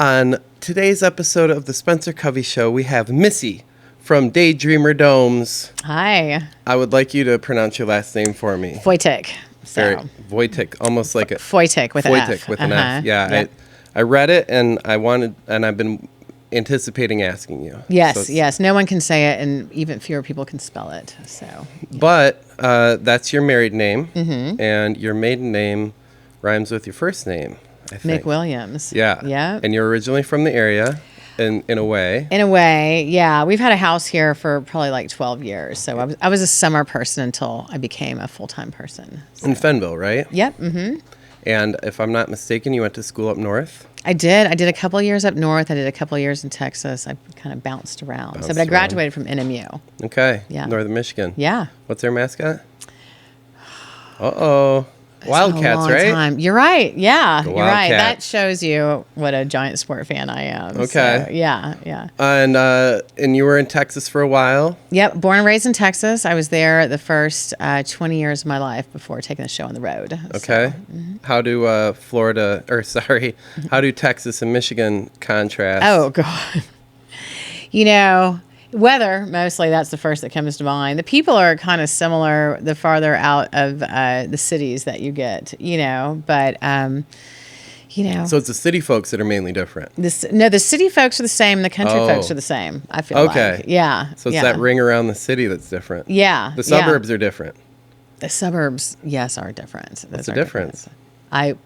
On today's episode of the Spencer Covey Show, we have Missy from DayDreamer Domes. Hi. I would like you to pronounce your last name for me. Fojtik. Fojtik, almost like a Fojtik with an F. Fojtik with an F. Yeah, yep. I read it and I've been anticipating asking you. Yes, yes. No one can say it, and even fewer people can spell it. So. Yeah. But that's your married name, and your maiden name rhymes with your first name, I think. McWilliams. Yeah. Yeah. And you're originally from the area, in a way. In a way, yeah. We've had a house here for probably like 12 years. So I was a summer person until I became a full-time person. So. In Fenville, right? Yep. Mm-hmm. And if I'm not mistaken, you went to school up north? I did. I did a couple of years up north. I did a couple of years in Texas. I kind of bounced around. But I graduated from NMU. Okay. Yeah. Northern Michigan. Yeah. What's their mascot? Uh-oh. Wildcats, right? Time. You're right. Yeah, you're right. Wildcat. That shows you what a giant sport fan I am. Okay. So, yeah. And you were in Texas for a while? Yep. Born and raised in Texas. I was there the first 20 years of my life before taking the show on the road. Okay. So, how do how do Texas and Michigan contrast? Oh, God. Weather, mostly, that's the first that comes to mind. The people are kind of similar the farther out of the cities that you get, but, So it's the city folks that are mainly different? The city folks are the same. The country folks are the same, I feel like. Yeah. So it's that ring around the city that's different? Yeah. The suburbs are different? The suburbs, yes, are different. What's the difference? I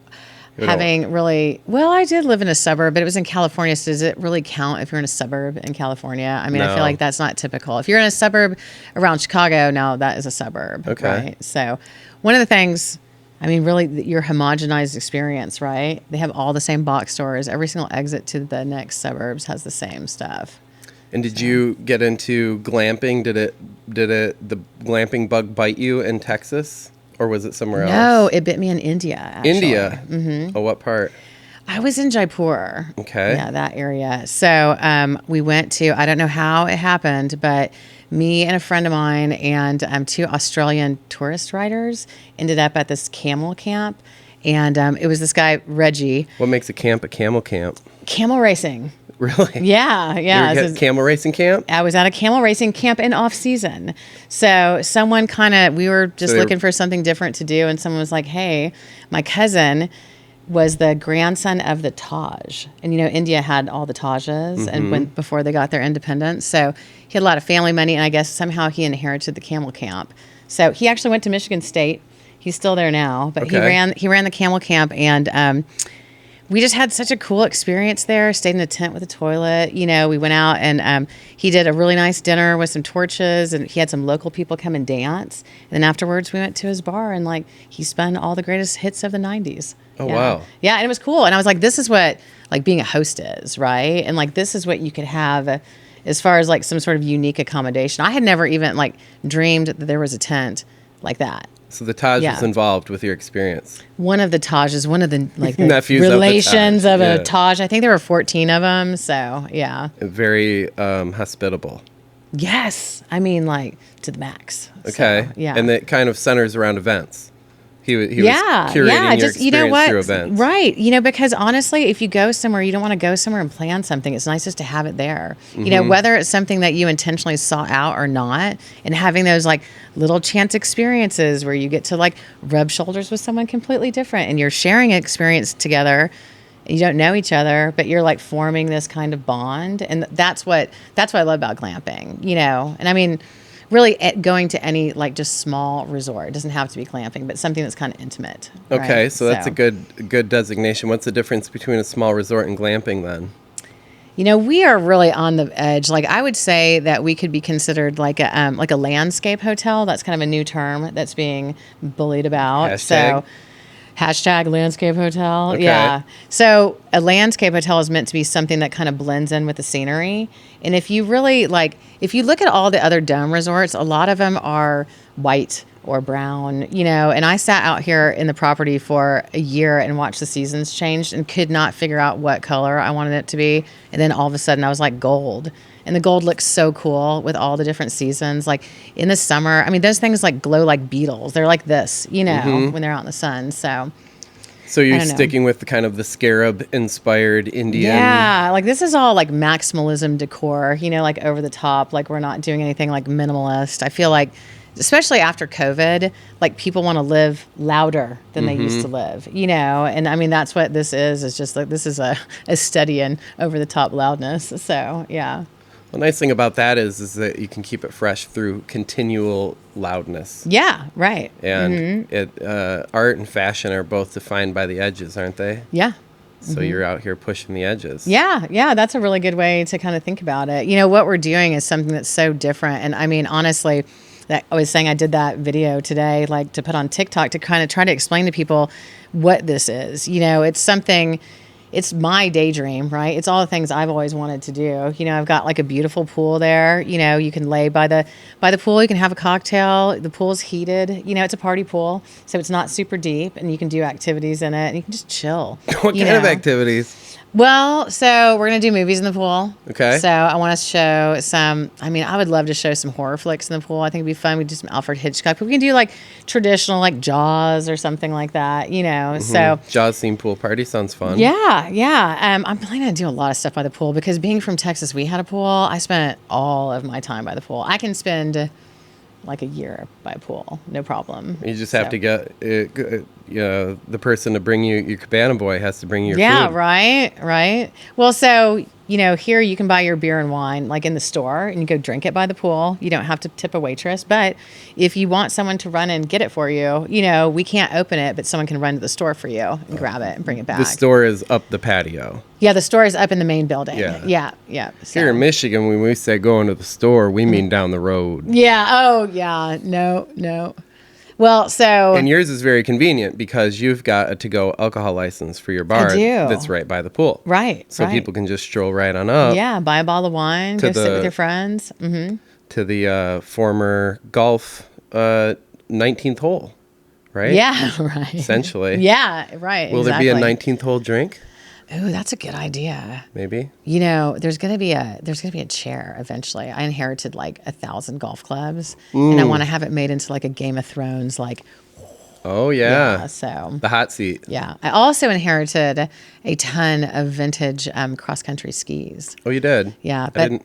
did live in a suburb, but it was in California. So does it really count if you're in a suburb in California? I mean, No. I feel like that's not typical. If you're in a suburb around Chicago, now that is a suburb. Okay. Right? So one of the things, really your homogenized experience, right? They have all the same box stores. Every single exit to the next suburbs has the same stuff. And did you get into glamping? Did the glamping bug bite you in Texas? Or was it somewhere else? No, it bit me in India, actually. India? Mm-hmm. Oh, what part? I was in Jaipur. Okay. Yeah, that area. So we went to, I don't know how it happened, but me and a friend of mine and two Australian tourist riders ended up at this camel camp. And it was this guy, Reggie. What makes a camel camp? Camel racing. Really? Yeah. You were at camel racing camp? I was at a camel racing camp in off season. So someone we were just looking for something different to do. And someone was like, hey, my cousin was the grandson of the Taj. And, India had all the Tajes and before they got their independence. So he had a lot of family money. And I guess somehow he inherited the camel camp. So he actually went to Michigan State. He's still there now. But he ran the camel camp. And we just had such a cool experience there. Stayed in a tent with a toilet. We went out and he did a really nice dinner with some torches, and he had some local people come and dance. And then afterwards, we went to his bar and he spun all the greatest hits of the 90s. Oh, yeah. Wow. Yeah, and it was cool. And I was like, this is what being a host is, right? And this is what you could have as far as some sort of unique accommodation. I had never even dreamed that there was a tent like that. So the Taj was involved with your experience. One of the Tajes, one of the the nephews relations of a Taj. I think there were 14 of them. So yeah, very hospitable. Yes, to the max. Okay. So, yeah, and it kind of centers around events. He was curating your experience through events. Right. Because honestly, if you go somewhere, you don't want to go somewhere and plan something. It's nice just to have it there. Whether it's something that you intentionally sought out or not, and having those little chance experiences where you get to rub shoulders with someone completely different and you're sharing an experience together. You don't know each other, but you're forming this kind of bond. And that's what I love about glamping, and really going to any just small resort. It doesn't have to be glamping, but something that's kind of intimate. Okay, right? so that's a good designation. What's the difference between a small resort and glamping then? We are really on the edge. I would say that we could be considered like a landscape hotel. That's kind of a new term that's being bullied about. Hashtag? So hashtag landscape hotel. Okay. Yeah. So a landscape hotel is meant to be something that kind of blends in with the scenery. And if you really if you look at all the other dome resorts, a lot of them are white or brown, and I sat out here in the property for a year and watched the seasons change and could not figure out what color I wanted it to be. And then all of a sudden I was like gold. And the gold looks so cool with all the different seasons. In the summer, those things glow like beetles. They're like this, when they're out in the sun. So So you're I don't know. sticking with the kind of the scarab-inspired Indian. Yeah, like this is all like maximalism decor, like over the top. Like we're not doing anything like minimalist. I feel like, especially after COVID, like people want to live louder than they used to live, And I mean, that's what this is just like, this is a study in over the top loudness. So, yeah. The nice thing about that is that you can keep it fresh through continual loudness. Yeah, right. And art and fashion are both defined by the edges, aren't they? Yeah. So you're out here pushing the edges. Yeah, that's a really good way to kind of think about it. What we're doing is something that's so different. And I mean, honestly, that I was saying I did that video today, like to put on TikTok to kind of try to explain to people what this is. It's something, it's my daydream, right? It's all the things I've always wanted to do. I've got like a beautiful pool there. You can lay by the pool. You can have a cocktail. The pool's heated. It's a party pool, so it's not super deep, and you can do activities in it, and you can just chill. What kind of activities? Well, so we're going to do movies in the pool. Okay. So I want to show some, I would love to show some horror flicks in the pool. I think it'd be fun. We do some Alfred Hitchcock. But we can do like traditional, like Jaws or something like that, So Jaws themed pool party sounds fun. Yeah. I'm planning to do a lot of stuff by the pool because being from Texas, we had a pool. I spent all of my time by the pool. I can spend like a year by a pool, no problem. You just have to get the person to bring you your cabana boy has to bring you your food. Right. Well, so here you can buy your beer and wine like in the store, and you go drink it by the pool. You don't have to tip a waitress, but if you want someone to run and get it for you, we can't open it, but someone can run to the store for you and grab it and bring it back. The store is up the patio. Yeah, the store is up in the main building. Yeah. So. Here in Michigan, when we say going to the store, we mean down the road. Yeah. Oh, yeah. No. Well, so... And yours is very convenient because you've got a to-go alcohol license for your bar that's right by the pool. Right. So people can just stroll right on up. Yeah, buy a bottle of wine, go sit with your friends. Mm-hmm. To the former golf 19th hole, right? Yeah, right. Essentially. Yeah, right. Will there be a 19th hole drink? Ooh, that's a good idea. Maybe. There's gonna be a chair eventually. I inherited like 1,000 golf clubs, and I want to have it made into like a Game of Thrones, like. Oh yeah. So the hot seat. Yeah, I also inherited a ton of vintage cross country skis. Oh, you did? Yeah, but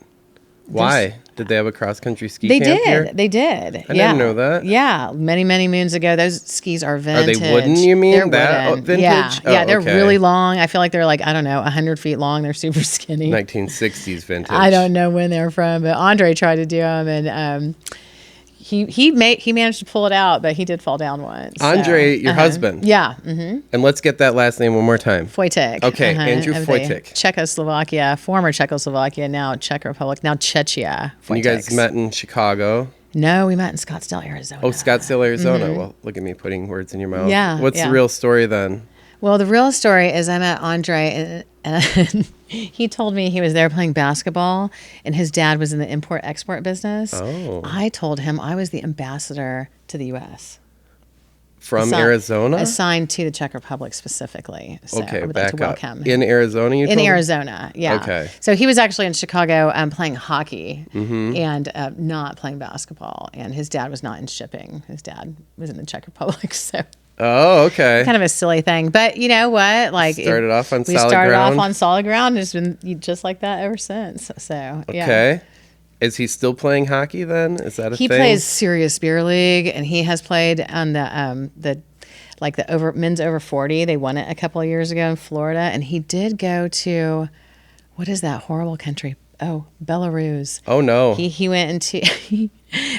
why? Did they have a cross-country ski camp here? They did. I didn't know that. Yeah, many, many moons ago. Those skis are vintage. Are they wooden, you mean? They're that wooden. vintage? Yeah, they're really long. I feel like they're like, 100 feet long. They're super skinny. 1960s vintage. I don't know when they're from, but Andre tried to do them, and he managed to pull it out, but he did fall down once. Andre, your husband. Yeah. Mm-hmm. And let's get that last name one more time. Fojtik. Okay, Andrew Fojtik. Czechoslovakia, former Czechoslovakia, now Czech Republic, now Czechia. And you guys met in Chicago. No, we met in Scottsdale, Arizona. Oh, Scottsdale, Arizona. Mm-hmm. Well, look at me putting words in your mouth. Yeah. What's the real story then? Well, the real story is I met Andre, and he told me he was there playing basketball, and his dad was in the import-export business. Oh. I told him I was the ambassador to the U.S. From Arizona? Assigned to the Czech Republic specifically. So okay, I would back like to up. welcome In Arizona, you told me? Arizona, yeah. Okay. So he was actually in Chicago playing hockey and not playing basketball, and his dad was not in shipping. His dad was in the Czech Republic, so... Oh, okay. Kind of a silly thing, but you know what? Like we started off on solid ground. It's been just like that ever since. So yeah. Okay. Is he still playing hockey then? Is that a thing? He plays Serious Beer League, and he has played on the men's over 40. They won it a couple of years ago in Florida, and he did go to what is that horrible country? Oh, Belarus. Oh no. He went into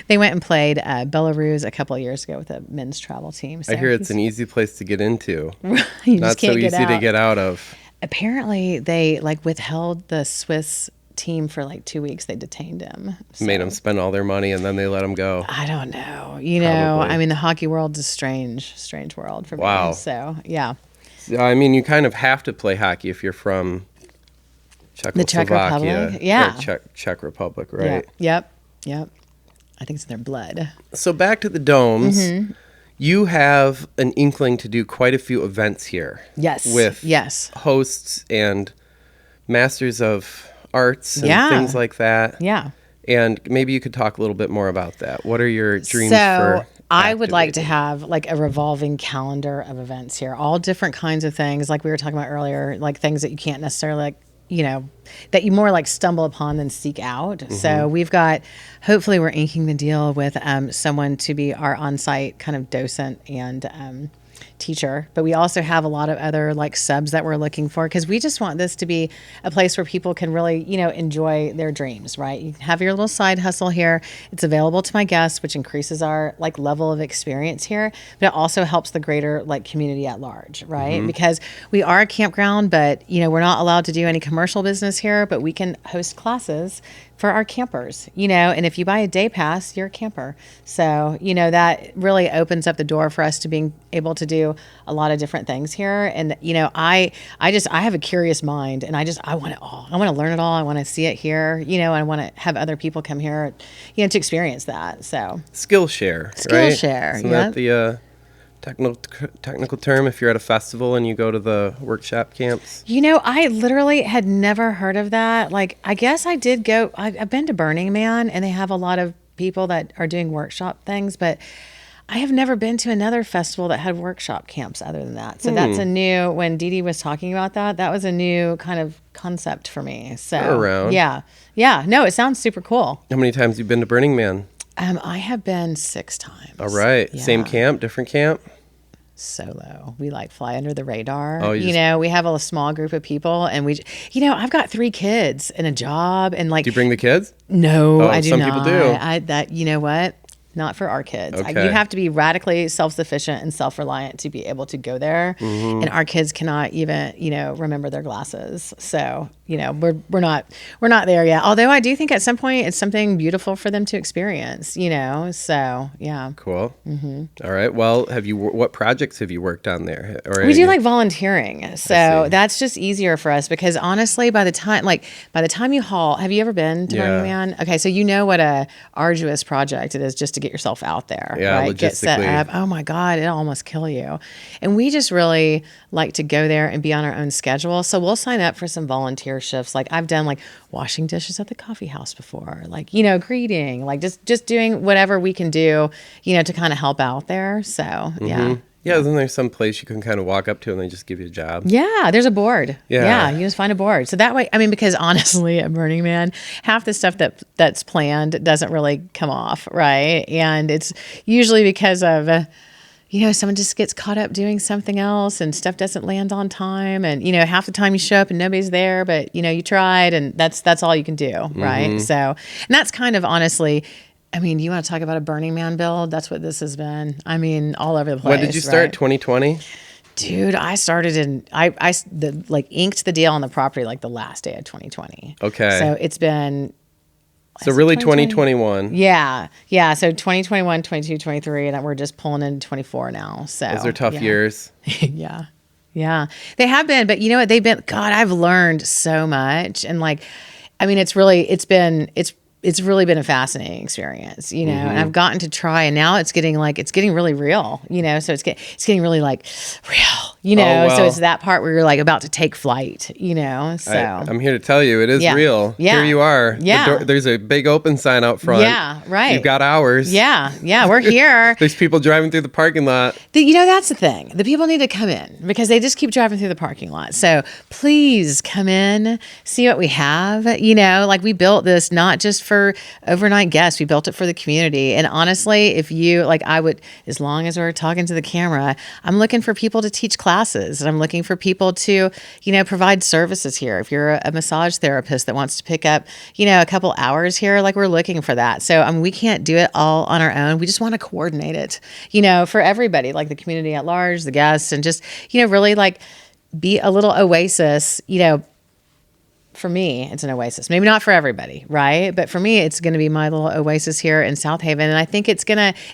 they went and played Belarus a couple of years ago with a men's travel team. So I hear it's an easy place to get into. You Not just can't so get easy out. to get out of. Apparently, they withheld the Swiss team for 2 weeks. They detained him. So. Made them spend all their money and then they let him go. I don't know. I mean, the hockey world's a strange world for me. So, yeah. I mean, you kind of have to play hockey if you're from Czechoslovakia. The Czech Republic? Yeah. Czech Republic, right? Yep. I think it's in their blood. So back to the domes. You have an inkling to do quite a few events here. Yes. With hosts and masters of arts and things like that. Yeah. And maybe you could talk a little bit more about that. What are your dreams for I would like to activated. have like a revolving calendar of events here, all different kinds of things, like we were talking about earlier, like things that you can't necessarily like, that you more like stumble upon than seek out. So we've got, hopefully we're inking the deal with someone to be our on-site kind of docent and teacher, but we also have a lot of other like subs that we're looking for, because we just want this to be a place where people can really, enjoy their dreams, right? You can have your little side hustle here. It's available to my guests, which increases our like level of experience here, but it also helps the greater like community at large, right? Because we are a campground, but we're not allowed to do any commercial business here, but we can host classes for our campers, and if you buy a day pass, you're a camper. So, that really opens up the door for us to being able to do a lot of different things here. And, I have a curious mind, and I want it all. I want to learn it all. I want to see it here, I want to have other people come here, to experience that. So Skillshare, right? Skillshare, Isn't that the technical term if you're at a festival and you go to the workshop camps? I literally had never heard of that. Like, I guess I did go, I've been to Burning Man, and they have a lot of people that are doing workshop things, but I have never been to another festival that had workshop camps other than that. So that's a new, when Dee Dee was talking about that was a new kind of concept for me. So They're around. Yeah. No, it sounds super cool. How many times have you been to Burning Man? I have been 6 times. All right. Yeah. Same camp, different camp? Solo. We like fly under the radar. Oh, we have a small group of people, and I've got 3 kids and a job, and like. Do you bring the kids? No, Oh, I do some not. people do. You know what? Not for our kids. Okay. You have to be radically self-sufficient and self-reliant to be able to go there. And our kids cannot even, remember their glasses. So, we're not there yet. Although I do think at some point it's something beautiful for them to experience, so yeah. Cool. All right. Well, what projects have you worked on there? We do like volunteering. So that's just easier for us, because honestly, by the time you haul, have you ever been to Burning Man? Okay. So what a arduous project it is just to get yourself out there, right? Get set up. Oh my God, it'll almost kill you. And we just really like to go there and be on our own schedule. So we'll sign up for some volunteer shifts. Like I've done like washing dishes at the coffee house before, like, greeting, like just doing whatever we can do, to kind of help out there. So yeah. Yeah, isn't there some place you can kind of walk up to and they just give you a job? Yeah, there's a board. Yeah. You just find a board. So that way, because honestly, at Burning Man, half the stuff that's planned doesn't really come off, right? And it's usually because of, someone just gets caught up doing something else and stuff doesn't land on time. And, half the time you show up and nobody's there, but, you tried, and that's all you can do, right? So, and that's kind of honestly... you want to talk about a Burning Man build? That's what this has been. All over the place. When did you start? 2020? Dude, I started inked the deal on the property like the last day of 2020. Okay. So it's been... So really 2021. Yeah. So 2021, 22, 23, and we're just pulling into 24 now. So Those are tough years. Yeah. They have been, but you know what? They've been... God, I've learned so much. And it's really been a fascinating experience, and I've gotten to try, and now it's getting really real, so it's getting really like real, so it's that part where you're like about to take flight, so I'm here to tell you it is real. Yeah. Here you are. Yeah. There's a big open sign out front. Yeah, right. You've got hours. Yeah, we're here. There's people driving through the parking lot. That's the thing. The people need to come in because they just keep driving through the parking lot. So please come in, see what we have. We built this not just for overnight guests. We built it for the community. And honestly, if you as long as we're talking to the camera, I'm looking for people to teach classes, and I'm looking for people to, provide services here. If you're a massage therapist that wants to pick up, a couple hours here, we're looking for that. So we can't do it all on our own. We just want to coordinate it, for everybody, like the community at large, the guests, and just, really be a little oasis, for me, it's an oasis. Maybe not for everybody, right? But for me, it's going to be my little oasis here in South Haven. And I think it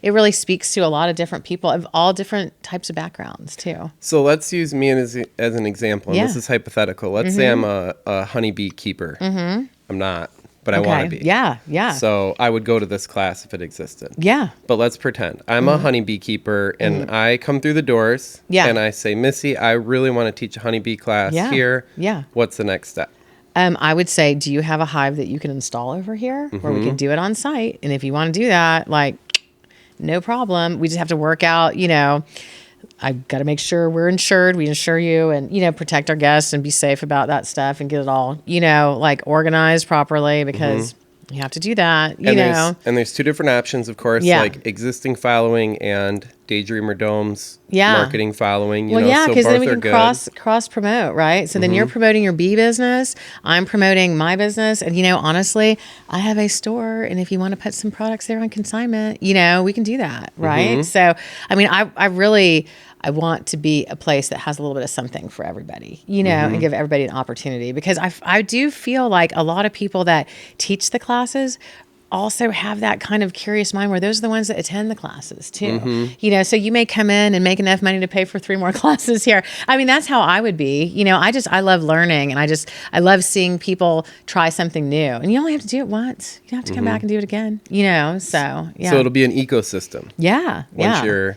really speaks to a lot of different people of all different types of backgrounds too. So let's use me as an example. And Yeah. this is hypothetical. Let's say I'm a honeybee keeper. I'm not, but I want to be. Yeah. So I would go to this class if it existed. Yeah. But let's pretend I'm a honeybee keeper and I come through the doors and I say, Missy, I really want to teach a honeybee class here. Yeah. What's the next step? I would say, do you have a hive that you can install over here where we can do it on site? And if you want to do that, no problem. We just have to work out, I've got to make sure we're insured. We insure you and, protect our guests and be safe about that stuff and get it all, like organized properly because you have to do that, And there's two different options, of course, Yeah. like existing following and DayDreamer Domes Yeah. marketing following. Well, yeah, so because then both we are can good. cross promote, right? So then you're promoting your bee business, I'm promoting my business, and honestly, I have a store, and if you want to put some products there on consignment, we can do that, right? So, I mean, I want to be a place that has a little bit of something for everybody, and give everybody an opportunity because I do feel like a lot of people that teach the classes also have that kind of curious mind where those are the ones that attend the classes too. So you may come in and make enough money to pay for 3 more classes here. I mean, that's how I would be. I love learning and I love seeing people try something new. And you only have to do it once. You don't have to come back and do it again, so yeah. So it'll be an ecosystem. Yeah. Once your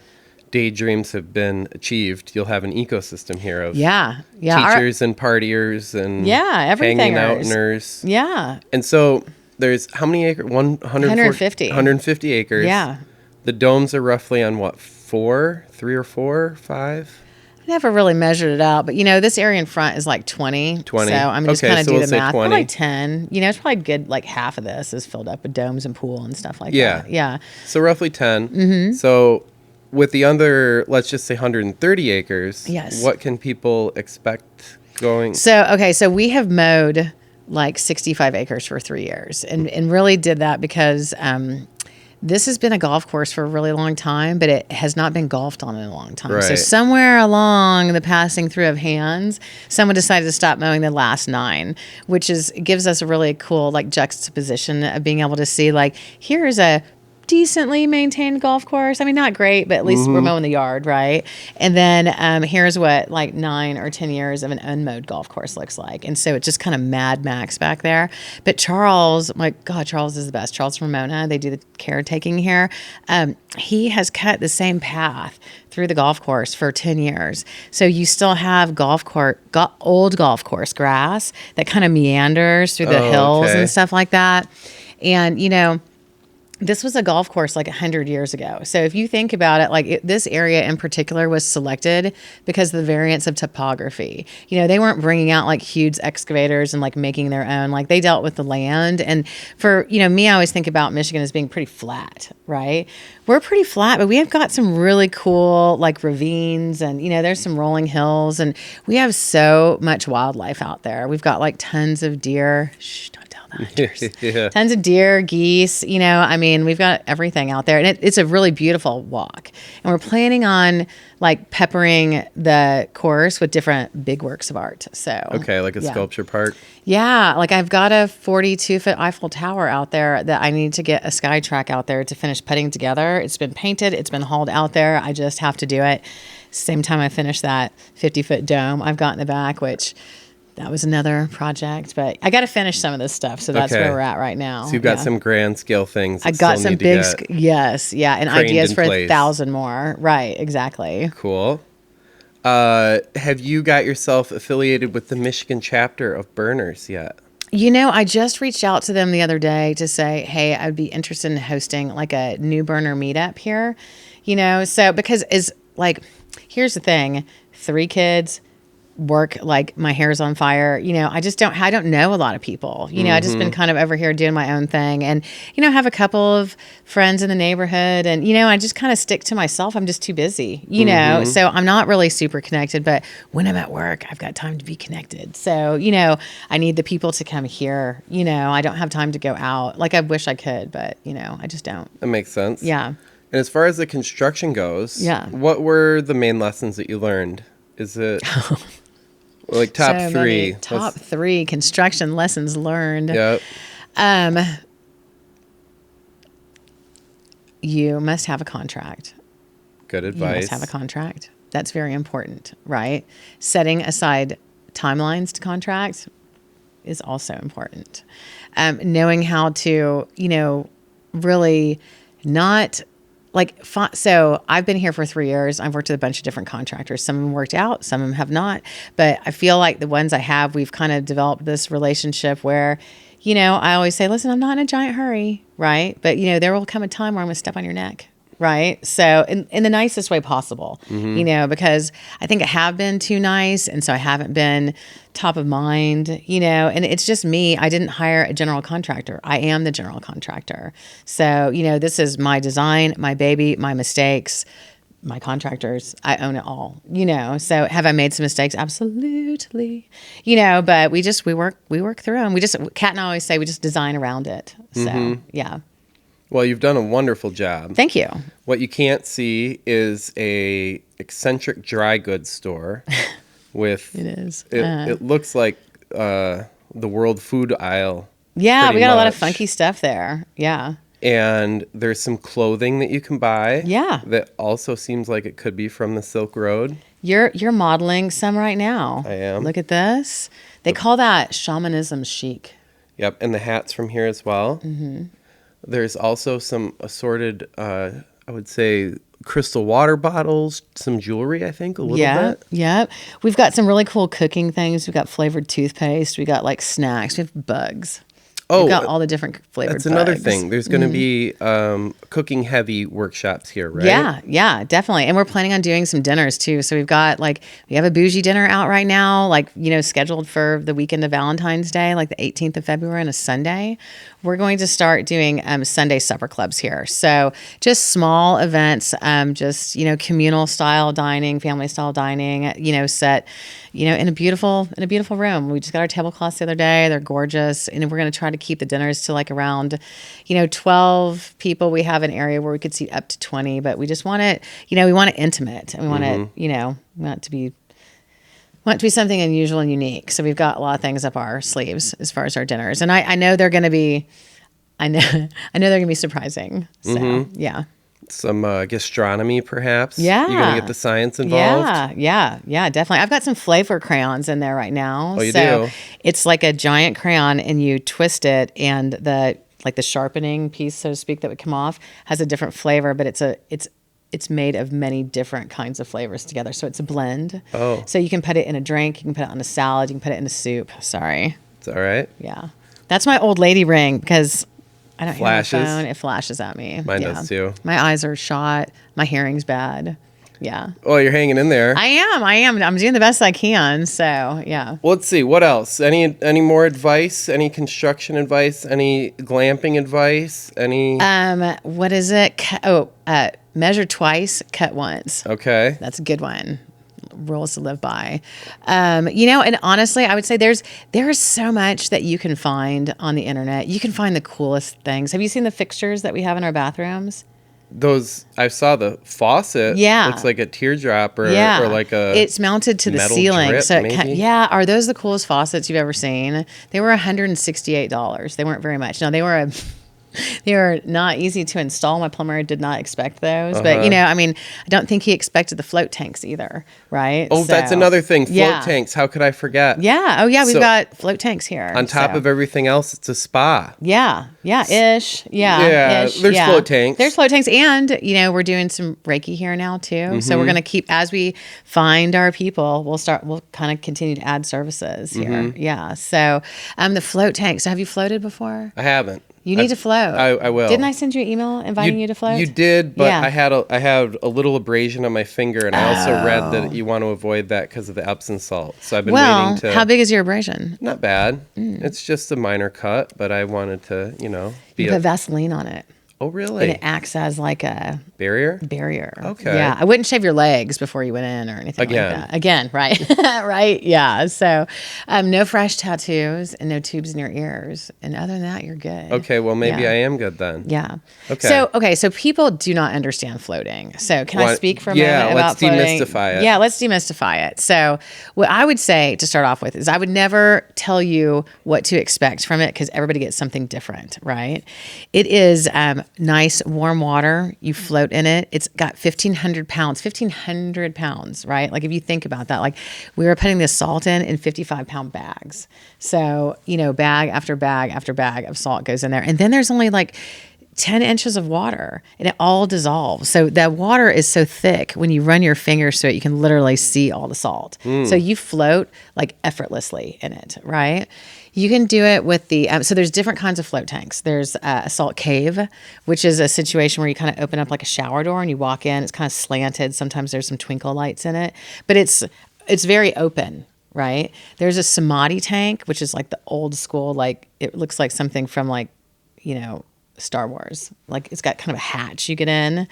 daydreams have been achieved, you'll have an ecosystem here of teachers and partiers and everything hanging outners. Yeah. And so there's how many acres? 150. 150 acres. Yeah. The domes are roughly on what, 3 or 4, 5? I never really measured it out, but this area in front is like 20. 20. So I'm just Okay, kind of so do we'll the say math. 20. Probably 10. It's probably good. Like half of this is filled up with domes and pool and stuff like Yeah. that. Yeah. So roughly 10. So with the other, let's just say 130 acres, Yes. what can people expect going? So we have mowed like 65 acres for 3 years and really did that because this has been a golf course for a really long time, but it has not been golfed on in a long time. Right. So somewhere along the passing through of hands, someone decided to stop mowing the last 9, which gives us a really cool like juxtaposition of being able to see like, here's a decently maintained golf course. I mean, not great, but at least we're mowing the yard, right? And then here's what like 9 or 10 years of an unmowed golf course looks like. And so it's just kind of Mad Max back there. But Charles, my God, Charles is the best. Charles from Mona, they do the caretaking here. He has cut the same path through the golf course for 10 years. So you still have old golf course grass that kind of meanders through the hills and stuff like that. And, this was a golf course like 100 years ago. So if you think about it, like this area in particular was selected because of the variance of topography. They weren't bringing out like huge excavators and like making their own. Like they dealt with the land. And for, me, I always think about Michigan as being pretty flat, right? We're pretty flat, but we have got some really cool like ravines and, there's some rolling hills and we have so much wildlife out there. We've got like tons of deer. Shh, don't tell the hunters. Yeah. Tons of deer, geese, we've got everything out there and it's a really beautiful walk. And we're planning on like peppering the course with different big works of art. So, Like a sculpture park. Yeah. Like I've got a 42-foot Eiffel Tower out there that I need to get a sky track out there to finish putting together. It's been painted. It's been hauled out there. I just have to do it. Same time I finish that 50-foot dome I've got in the back, which that was another project, but I got to finish some of this stuff. So that's where we're at right now. So you've got some grand scale things. I got some big, yes. Yeah. And ideas for 1,000 more. Right. Exactly. Cool. Have you got yourself affiliated with the Michigan chapter of Burners yet? I just reached out to them the other day to say, hey, I'd be interested in hosting like a new burner meetup here, so because here's the thing, 3 kids, work like my hair's on fire. I don't know a lot of people. I just been kind of over here doing my own thing and, have a couple of friends in the neighborhood and, I just kind of stick to myself. I'm just too busy, so I'm not really super connected, but when I'm at work, I've got time to be connected. So, I need the people to come here. I don't have time to go out. Like I wish I could, but, I just don't. That makes sense. Yeah. And as far as the construction goes, what were the main lessons that you learned? Is it like top so 3? Top 3 construction lessons learned. Yep. You must have a contract. Good advice. You must have a contract. That's very important, right? Setting aside timelines to contracts is also important. Knowing how to, really not so I've been here for 3 years. I've worked with a bunch of different contractors. Some of them worked out, some of them have not. But I feel like the ones I have, we've kind of developed this relationship where, I always say, listen, I'm not in a giant hurry, right? But, there will come a time where I'm going to step on your neck. right? So in the nicest way possible, because I think I have been too nice. And so I haven't been top of mind, and it's just me. I didn't hire a general contractor. I am the general contractor. So, this is my design, my baby, my mistakes, my contractors. I own it all, so have I made some mistakes? Absolutely. But we work through them. Kat and I always say we just design around it. So yeah. Well, you've done a wonderful job. Thank you. What you can't see is a eccentric dry goods store with It is. It looks like the world food aisle. Yeah, we got a lot of much. funky stuff there. Yeah. And there's some clothing that you can buy. Yeah. That also seems like it could be from the Silk Road. You're modeling some right now. I am. Look at this. They call that shamanism chic. Yep, and the hat's from here as well. Mm-hmm. There's also some assorted, I would say, crystal water bottles, some jewelry, I think, a little bit. Yeah. We've got some really cool cooking things. We've got flavored toothpaste. We got like snacks. We have bugs. Oh, we've got all the different flavored that's another bugs. thing. There's going to be cooking heavy workshops here, right? Yeah, definitely. And we're planning on doing some dinners too. So we've got we have a bougie dinner out right now, scheduled for the weekend of Valentine's Day, like the 18th of February on a Sunday. We're going to start doing Sunday supper clubs here. So just small events, communal style dining, family style dining, set, in a beautiful room. We just got our tablecloths the other day. They're gorgeous. And we're going to try to keep the dinners to around, 12 people. We have an area where we could seat up to 20, but we just want it, we want it intimate, and we want it, we want it to be something unusual and unique. So we've got a lot of things up our sleeves as far as our dinners. And I know they're going to be, I know they're going to be surprising. So yeah. Some gastronomy, perhaps. Yeah. You're going to get the science involved. Yeah, definitely. I've got some flavor crayons in there right now. Oh, you do? It's like a giant crayon, and you twist it, and the sharpening piece, so to speak, that would come off has a different flavor, but it's made of many different kinds of flavors together. So it's a blend. Oh. So you can put it in a drink, you can put it on a salad, you can put it in a soup. Sorry. It's all right. Yeah. That's my old lady ring, because I don't hear my Flashes? phone. It flashes at me. Mine does too. My eyes are shot. My hearing's bad. Yeah. Oh, you're hanging in there. I am. I'm doing the best I can. So yeah. Well, let's see. What else? Any more advice? Any construction advice? Any glamping advice? Any? What is it? Measure twice, cut once. Okay. That's a good one. Rules to live by. And honestly, I would say there is so much that you can find on the internet. You can find the coolest things. Have you seen the fixtures that we have in our bathrooms? Those, I saw the faucet. Yeah. Looks like a teardrop or like a. It's mounted to the metal ceiling. drip, So maybe? are those the coolest faucets you've ever seen? They were $168. They weren't very much. No, they were not easy to install. My plumber did not expect those. But, I don't think he expected the float tanks either, right? Oh, that's another thing. Float tanks. How could I forget? Yeah. Oh, yeah. We've got float tanks here. On top of everything else, it's a spa. Yeah. Yeah. Ish. Yeah. Yeah. Ish. There's float tanks. There's float tanks. And, we're doing some Reiki here now too. So we're going to keep, as we find our people, we'll kind of continue to add services here. Yeah. So the float tanks. So have you floated before? I haven't. You need to float. I will. Didn't I send you an email inviting you to float? You did, but Yeah. I had a little abrasion on my finger, and I also read that you want to avoid that because of the Epsom salt. So I've been waiting to. How big is your abrasion? Not bad. It's just a minor cut, but I wanted to, be You put Vaseline on it. Oh, really? And it acts as like a barrier. Okay. Yeah. I wouldn't shave your legs before you went in or anything like that. Again, right. Right. Yeah. So no fresh tattoos and no tubes in your ears. And other than that, you're good. Okay. Well, maybe I am good then. Yeah. Okay. So people do not understand floating. So can I speak for a moment about let's floating? demystify it. Yeah, let's demystify it. So what I would say to start off with is I would never tell you what to expect from it, because everybody gets something different, right? It is nice warm water. You float in it. It's got 1,500 pounds, right? Like if you think about that, like we were putting this salt in 55-pound bags. So, bag after bag after bag of salt goes in there. And then there's only like 10 inches of water and it all dissolves. So that water is so thick when you run your fingers through it, you can literally see all the salt. So you float like effortlessly in it, right? You can do it with the, so there's different kinds of float tanks. There's a salt cave, which is a situation where you kind of open up like a shower door and you walk in. It's kind of slanted. Sometimes there's some twinkle lights in it, but it's very open, right? There's a samadhi tank, which is like the old school, like it looks like something from like, Star Wars. Like it's got kind of a hatch you get in,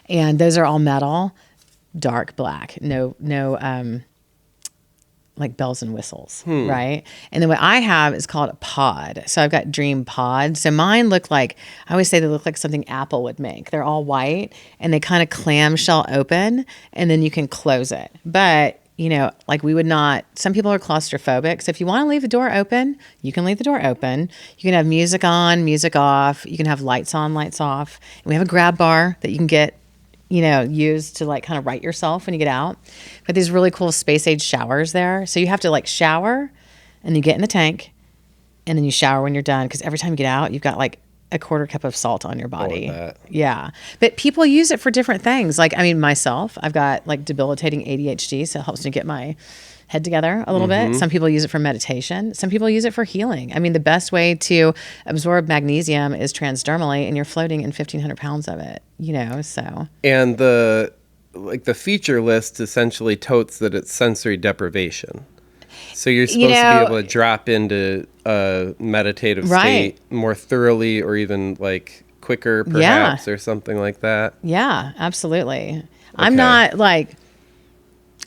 and those are all metal, dark black, no like bells and whistles, right? And then what I have is called a pod. So I've got dream pods. So mine look like, I always say they look like something Apple would make. They're all white and they kind of clamshell open and then you can close it. But like we would not, some people are claustrophobic. So if you want to leave the door open, you can leave the door open. You can have music on, music off. You can have lights on, lights off. And we have a grab bar that you can get, use to like kind of right yourself when you get out. But these really cool space age showers there. So you have to like shower and you get in the tank and then you shower when you're done. Because every time you get out, you've got like a quarter cup of salt on your body. Yeah. But people use it for different things. Like, myself, I've got like debilitating ADHD. So it helps me get my head together a little bit. Some people use it for meditation. Some people use it for healing. The best way to absorb magnesium is transdermally, and you're floating in 1,500 pounds of it, so. And the feature list essentially totes that it's sensory deprivation. So you're supposed to be able to drop into a meditative state more thoroughly, or even like quicker perhaps, or something like that. Yeah, absolutely. Okay. I'm not like,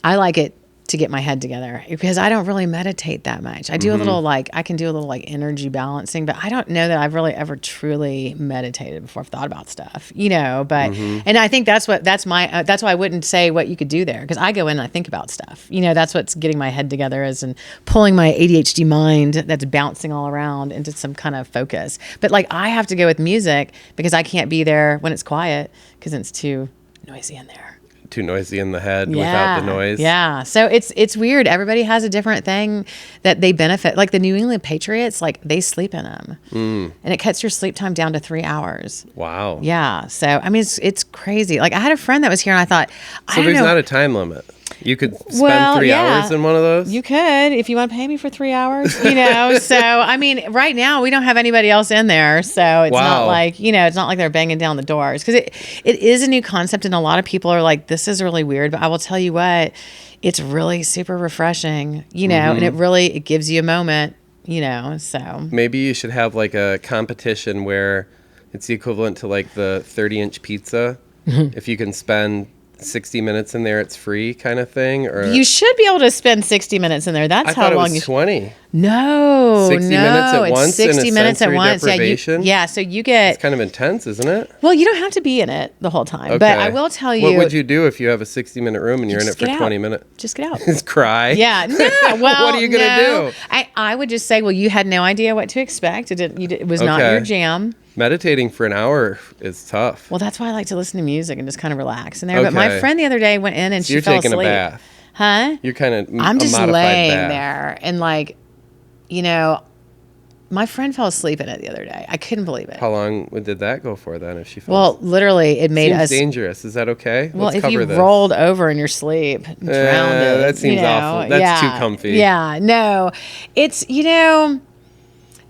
I like it to get my head together because I don't really meditate that much. I do a little I can do a little energy balancing, but I don't know that I've really ever truly meditated before I've thought about stuff, but, and I think that's why I wouldn't say what you could do there. Cause I go in and I think about stuff, that's what's getting my head together and pulling my ADHD mind that's bouncing all around into some kind of focus. But like, I have to go with music because I can't be there when it's quiet cause it's too noisy in there. Too noisy in the head without the noise. Yeah. So it's weird. Everybody has a different thing that they benefit. Like the New England Patriots, like they sleep in them. And it cuts your sleep time down to 3 hours. Wow. Yeah. So, it's crazy. Like I had a friend that was here and I thought, so there's not a time limit. You could spend 3 hours in one of those? You could, if you want to pay me for 3 hours, So, right now we don't have anybody else in there. So it's not like, it's not like they're banging down the doors. Because it is a new concept and a lot of people are like, this is really weird. But I will tell you what, it's really super refreshing, and it gives you a moment, so. Maybe you should have like a competition where it's the equivalent to like the 30-inch pizza. If you can spend 60 minutes in there, it's free kind of thing, or you should be able to spend 60 minutes in there. That's how long you 20. No, 60 minutes at once. 60 minutes at once. Yeah, so you get. It's kind of intense, isn't it? Well, you don't have to be in it the whole time, but I will tell you. What would you do if you have a 60-minute room and you're in it for 20 minutes? Just get out. Just cry. Yeah. No. Well, what are you gonna do? I would just say, well, you had no idea what to expect. It was not your jam. Meditating for an hour is tough. Well, that's why I like to listen to music and just kind of relax in there. But my friend the other day went in and she fell asleep. You're taking a bath. Huh? You're kind of I'm just laying there and like, my friend fell asleep in it the other day. I couldn't believe it. How long did that go for then if she fell asleep? Well, literally it made us dangerous. Is that okay? Well, if you rolled over in your sleep, drowned it. That seems awful. That's too comfy. Yeah, no. It's,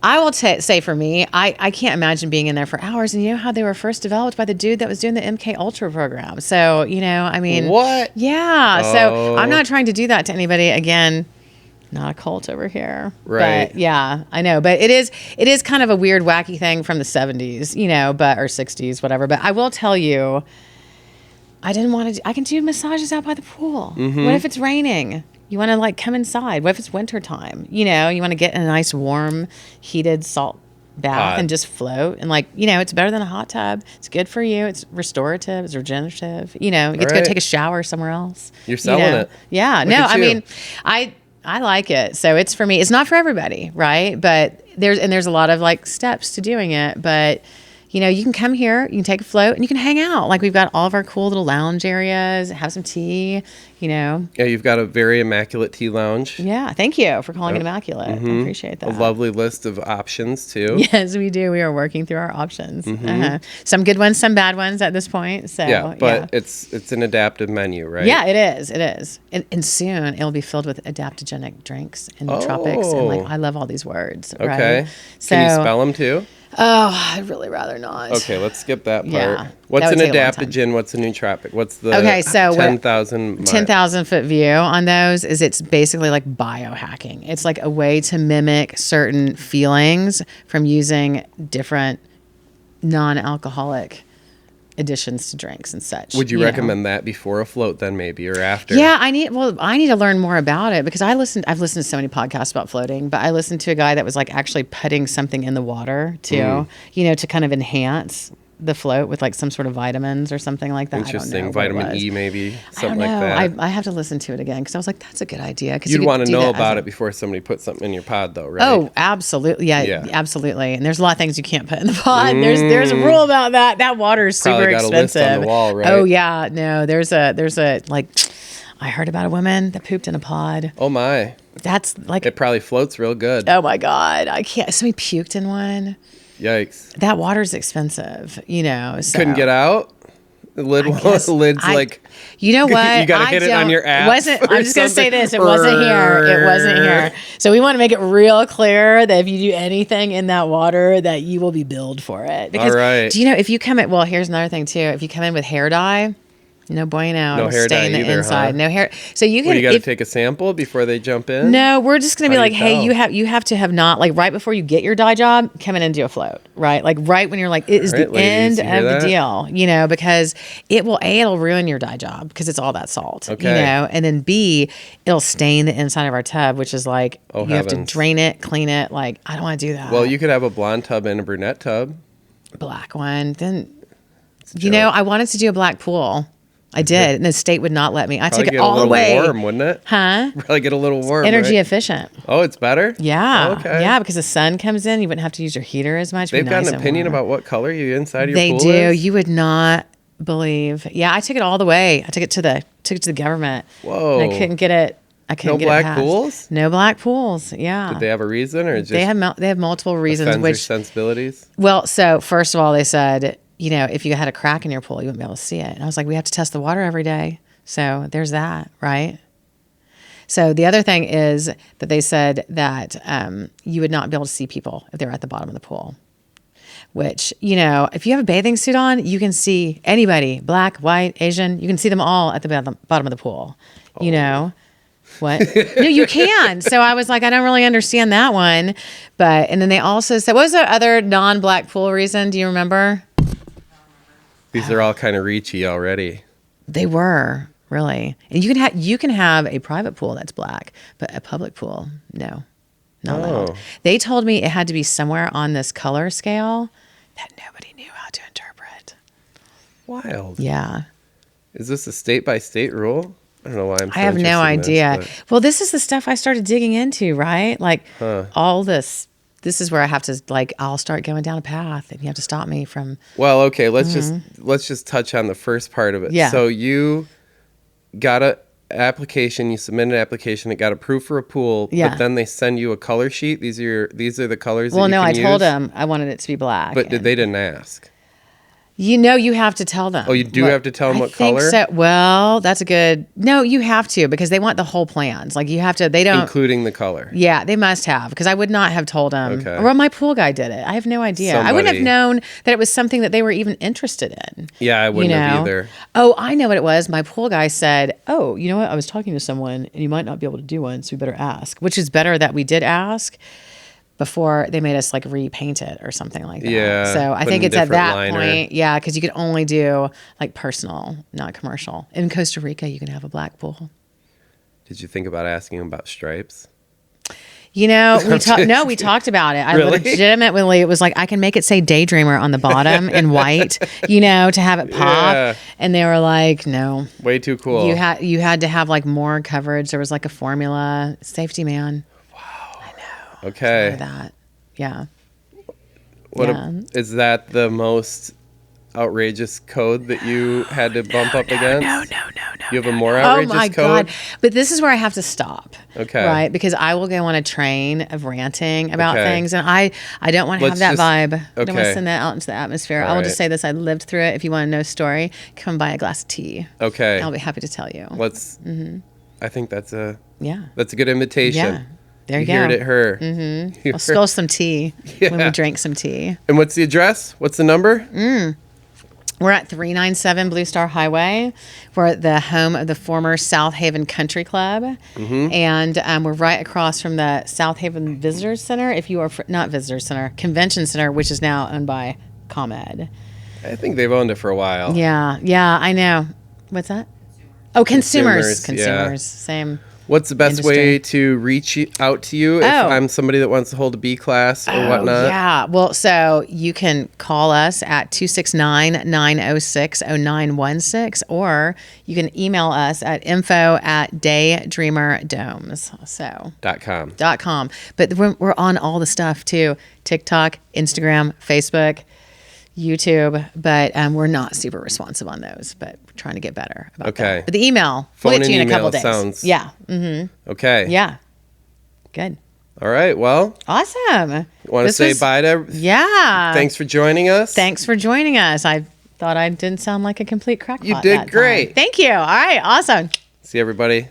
I will say for me, I can't imagine being in there for hours. And you know how they were first developed by the dude that was doing the MK Ultra program. So, What? Yeah. Oh. So I'm not trying to do that to anybody. Again, not a cult over here. Right. But yeah, I know. But it is kind of a weird, wacky thing from the 70s, or 60s, whatever. But I will tell you, I can do massages out by the pool. What if it's raining? You want to come inside. What if it's wintertime? You want to get in a nice warm, heated salt bath and just float. And it's better than a hot tub. It's good for you. It's restorative. It's regenerative. You get to go take a shower somewhere else. You're selling it. Yeah. I like it. So it's for me. It's not for everybody, right? But there's a lot of steps to doing it. But you know, you can come here, you can take a float, and you can hang out. Like, we've got all of our cool little lounge areas, have some tea, you know. Yeah, you've got a very immaculate tea lounge. Yeah, thank you for calling it immaculate. I appreciate that. A lovely list of options, too. Yes, we do. We are working through our options. Some good ones, some bad ones at this point. So yeah, but it's an adaptive menu, right? Yeah, it is. It is. And soon it'll be filled with adaptogenic drinks in the tropics. And like, I love all these words. Okay. Right? So, can you spell them too? Oh, I'd really rather not. Okay, let's skip that part. Yeah, what's an adaptogen? What's a nootropic? What's the 10,000 foot view on those is it's basically like biohacking. It's like a way to mimic certain feelings from using different non-alcoholic additions to drinks and such. Would you recommend that before a float then maybe or after? Yeah, I need to learn more about it because I've listened to so many podcasts about floating, but I listened to a guy that was like actually putting something in the water too, you know, to kind of enhance the float with like some sort of vitamins or something like that. Interesting. I don't know Vitamin E maybe, something like that. I have to listen to it again because I was like, that's a good idea. You'd want to know about it before somebody puts something in your pod though, right? Oh, absolutely. Yeah, absolutely. And there's a lot of things you can't put in the pod. There's a rule about that. That water is super expensive. Got a list on the wall, right? Oh yeah. No, there's a like, I heard about a woman that pooped in a pod. Oh my. That's like, it probably floats real good. Oh my God. I can't. Somebody puked in one. Yikes. That water's expensive, you know. So. Couldn't get out? The lid's like... You know what? You got to hit it on your ass. I'm just going to say this. It wasn't here. It wasn't here. So we want to make it real clear that if you do anything in that water, that you will be billed for it. Because, all right. do you know, if you come in... Well, here's another thing, too. If you come in with hair dye... No bueno. No hair stay dye in the either, inside. huh? No hair. So you can. You got to take a sample before they jump in. No, we're just going to be like, hey, tell? you have to have not like right before you get your dye job, come in and do a float, right? Like right when you're like, it is the ladies, end of the deal, you know, because it'll ruin your dye job because it's all that salt, okay. You know, and then B, it'll stain the inside of our tub, which is like you have to drain it, clean it. Like I don't want to do that. Well, you could have a blonde tub and a brunette tub. Black one, then you know, I wanted to do a black pool. I did, and the state would not let me. I took it all the way. Warm, wouldn't it? Huh? Probably get a little warm. Energy efficient. Oh, it's better? Yeah. Okay. Yeah, because the sun comes in, you wouldn't have to use your heater as much. They've got an opinion about what color you inside your pool is? They do. You would not believe. Yeah, I took it all the way. I took it to the government. Whoa. And I couldn't get it. No black pools? No black pools. Yeah. Did they have a reason or just they have multiple reasons? Which sensibilities? Well, so first of all, they said, you know, if you had a crack in your pool, you wouldn't be able to see it. And I was like, we have to test the water every day. So there's that, right? So the other thing is that they said that you would not be able to see people if they're at the bottom of the pool. Which, you know, if you have a bathing suit on, you can see anybody, black, white, Asian. You can see them all at the bottom of the pool, you know? What? No, you can. So I was like, I don't really understand that one. And then they also said, what was the other non-black pool reason? Do you remember? These are all kind of reachy already. They were, really. And you can have a private pool that's black, but a public pool, no. Not allowed. They told me it had to be somewhere on this color scale that nobody knew how to interpret. Wild. Yeah. Is this a state-by-state rule? I don't know why I'm so I have no idea. Well, this is the stuff I started digging into, right? Like all this is where I have to I'll start going down a path and you have to stop me from. Well, okay, let's just touch on the first part of it. Yeah. So you got an application, you submitted an application, it got approved for a pool, but then they send you a color sheet. These are the colors that you can use. I told them I wanted it to be black. But they didn't ask. You know, you have to tell them. Oh, you do have to tell them what color? So. Well, that's a good... No, you have to because they want the whole plans. Like you have to... They don't... Including the color. Yeah, they must have because I would not have told them. Okay. Well, my pool guy did it. I have no idea. I wouldn't have known that it was something that they were even interested in. Yeah, I wouldn't have either. Oh, I know what it was. My pool guy said, oh, you know what? I was talking to someone and you might not be able to do one, so we better ask. Which is better that we did ask before they made us repaint it or something like that. Yeah. So I think it's at that point. Yeah. Because you could only do personal, not commercial. In Costa Rica, you can have a black pool. Did you think about asking them about stripes? You know, we talked about it. I legitimately, it was like, I can make it say Daydreamer on the bottom in white, you know, to have it pop. Yeah. And they were like, no. Way too cool. You had to have more coverage. There was a formula. Safety, man. Okay. That. Yeah. Is that the most outrageous code that you had to bump up against? No. You have a more outrageous code? Oh my God. But this is where I have to stop. Okay. Right? Because I will go on a train of ranting about things, and I don't want to have that vibe. I don't want to send that out into the atmosphere. I will just say this. I lived through it. If you want to know a story, come buy a glass of tea. Okay. I'll be happy to tell you. I think that's a That's a good invitation. Yeah. There you go. Heard it her. Mm-hmm. I'll spill some tea when we drink some tea. And what's the address? What's the number? We're at 397 Blue Star Highway. We're at the home of the former South Haven Country Club. And we're right across from the South Haven Visitors Center. If you are, not Visitors Center, Convention Center, which is now owned by ComEd. I think they've owned it for a while. Yeah, I know. What's that? Oh, consumers. Same. What's the best way to reach out to you if I'm somebody that wants to hold a B class or whatnot? Yeah. Well, so you can call us at 269-906-0916, or you can email us at info@DayDreamerDomes. So .com. But we're on all the stuff too: TikTok, Instagram, Facebook, YouTube, but we're not super responsive on those, but we're trying to get better about that. But the email, we'll get to you in a couple days. Sounds... Yeah. Mm-hmm. Okay. Yeah. Good. All right. Well. Awesome. Want to say bye to... Yeah. Thanks for joining us. I thought I didn't sound like a complete crackpot. You did great. Thank you. All right. Awesome. See everybody.